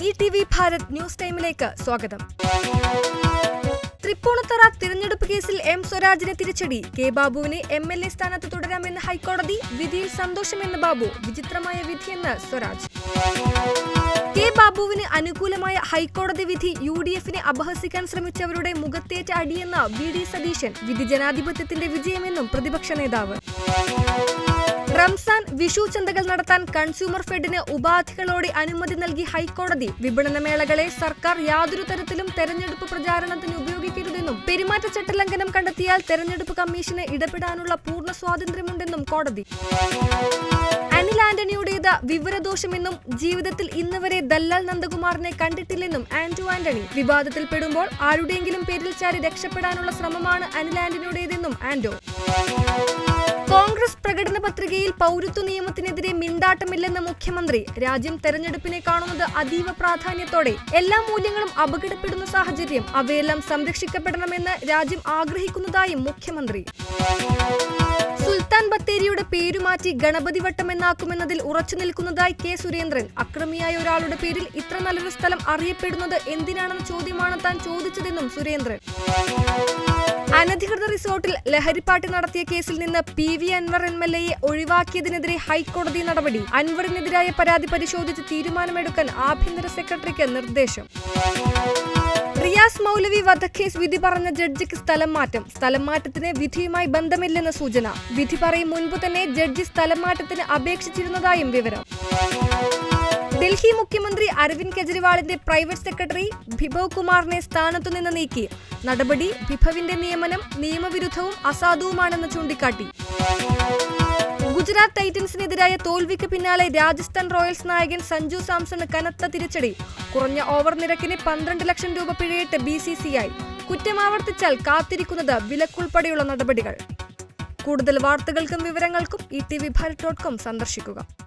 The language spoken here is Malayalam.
ETV ഭാരത് ന്യൂസ് ടൈമിലേക്ക് സ്വാഗതം. തൃപ്പൂണിത്തുറ തിരഞ്ഞെടുപ്പ് കേസിൽ M. സ്വരാജിന് തിരിച്ചടി. കെ. ബാബുവിനെ MLA സ്ഥാനത്ത് തുടരാമെന്ന് ഹൈക്കോടതി. വിധിയിൽ സന്തോഷമെന്ന് ബാബു. വിചിത്രമായ വിധിയെന്ന് സ്വരാജ്. കെ. ബാബുവിന് അനുകൂലമായ ഹൈക്കോടതി വിധി UDF-നെ അപഹസിക്കാൻ ശ്രമിച്ചവരുടെ മുഖത്തേറ്റ അടിയെന്ന VD സതീശൻ. വിധി ജനാധിപത്യത്തിന്റെ വിജയമെന്നും പ്രതിപക്ഷ നേതാവ്. റംസാൻ, വിഷു ചന്തകൾ നടത്താൻ കൺസ്യൂമർ ഫെഡിന് ഉപാധികളോടെ അനുമതി നൽകി ഹൈക്കോടതി. വിപണന മേളകളെ സർക്കാർ യാതൊരു തരത്തിലും തെരഞ്ഞെടുപ്പ് പ്രചാരണത്തിന് ഉപയോഗിക്കരുതെന്നും പെരുമാറ്റച്ചട്ട ലംഘനം കണ്ടെത്തിയാൽ തെരഞ്ഞെടുപ്പ് കമ്മീഷന് ഇടപെടാനുള്ള പൂർണ്ണ സ്വാതന്ത്ര്യമുണ്ടെന്നും കോടതി. അനിൽ ആന്റണിയുടേത് വിവരദോഷമെന്നും ജീവിതത്തിൽ ഇന്നുവരെ ദല്ലാൽ നന്ദകുമാറിനെ കണ്ടിട്ടില്ലെന്നും ആന്റോ ആന്റണി. വിവാദത്തിൽപ്പെടുമ്പോൾ ആരുടെയെങ്കിലും പേരിൽ ചാരി രക്ഷപ്പെടാനുള്ള ശ്രമമാണ് അനിൽ ആന്റണിയുടേതെന്നും ആന്റോ. കോൺഗ്രസ് പ്രകടന പത്രികയിൽ പൗരത്വ നിയമത്തിനെതിരെ മിണ്ടാട്ടമില്ലെന്ന് മുഖ്യമന്ത്രി. രാജ്യം തെരഞ്ഞെടുപ്പിനെ കാണുന്നത് അതീവ പ്രാധാന്യത്തോടെ. എല്ലാ മൂല്യങ്ങളും അപകടപ്പെടുന്ന സാഹചര്യം. അവയെല്ലാം സംരക്ഷിക്കപ്പെടണമെന്ന് രാജ്യം ആഗ്രഹിക്കുന്നതായും മുഖ്യമന്ത്രി. സുൽത്താൻ ബത്തേരിയുടെ പേരുമാറ്റി ഗണപതി വട്ടം എന്നാക്കുമെന്നതിൽ ഉറച്ചു നിൽക്കുന്നതായി കെ. സുരേന്ദ്രൻ. അക്രമിയായ ഒരാളുടെ പേരിൽ ഇത്ര നല്ലൊരു സ്ഥലം അറിയപ്പെടുന്നത് എന്തിനാണെന്ന ചോദ്യമാണ് താൻ ചോദിച്ചതെന്നും സുരേന്ദ്രൻ. അനധികൃത റിസോർട്ടിൽ ലഹരിപ്പാട്ട് നടത്തിയ കേസിൽ നിന്ന് PV അൻവർ MLA-യെ ഒഴിവാക്കിയതിനെതിരെ ഹൈക്കോടതി നടപടി. അൻവറിനെതിരായ പരാതി പരിശോധിച്ച് തീരുമാനമെടുക്കാൻ ആഭ്യന്തര സെക്രട്ടറിക്ക് നിർദ്ദേശം. റിയാസ് മൗലവി വധക്കേസ് വിധി പറഞ്ഞ ജഡ്ജിക്ക് സ്ഥലം മാറ്റം. സ്ഥലം മാറ്റത്തിന് വിധിയുമായി ബന്ധമില്ലെന്ന് സൂചന. വിധി പറയും മുൻപ് തന്നെ ജഡ്ജി സ്ഥലം മാറ്റത്തിന് അപേക്ഷിച്ചിരുന്നതായും വിവരം. ഡൽഹി മുഖ്യമന്ത്രി അരവിന്ദ് കെജ്രിവാളിന്റെ പ്രൈവറ്റ് സെക്രട്ടറി ഭിബവ് കുമാറിനെ സ്ഥാനത്തുനിന്ന് നീക്കി. നടപടി ഭിബവിന്റെ നിയമനം നിയമവിരുദ്ധവും അസാധുവുമാണെന്ന് ചൂണ്ടിക്കാട്ടി. ഗുജറാത്ത് ടൈറ്റൻസിനെതിരായ തോൽവിക്ക് പിന്നാലെ രാജസ്ഥാൻ റോയൽസ് നായകൻ സഞ്ജു സാംസണ് കനത്ത തിരിച്ചടി. കുറഞ്ഞ ഓവർ നിരക്കിന് 12 ലക്ഷം രൂപ പിഴയിട്ട് BCCI. കുറ്റം ആവർത്തിച്ചാൽ കാത്തിരിക്കുന്നത് വിലക്കുൾപ്പെടെയുള്ള നടപടികൾ. കൂടുതൽ വാർത്തകൾക്കും വിവരങ്ങൾക്കും ETVbharat.com സന്ദർശിക്കുക.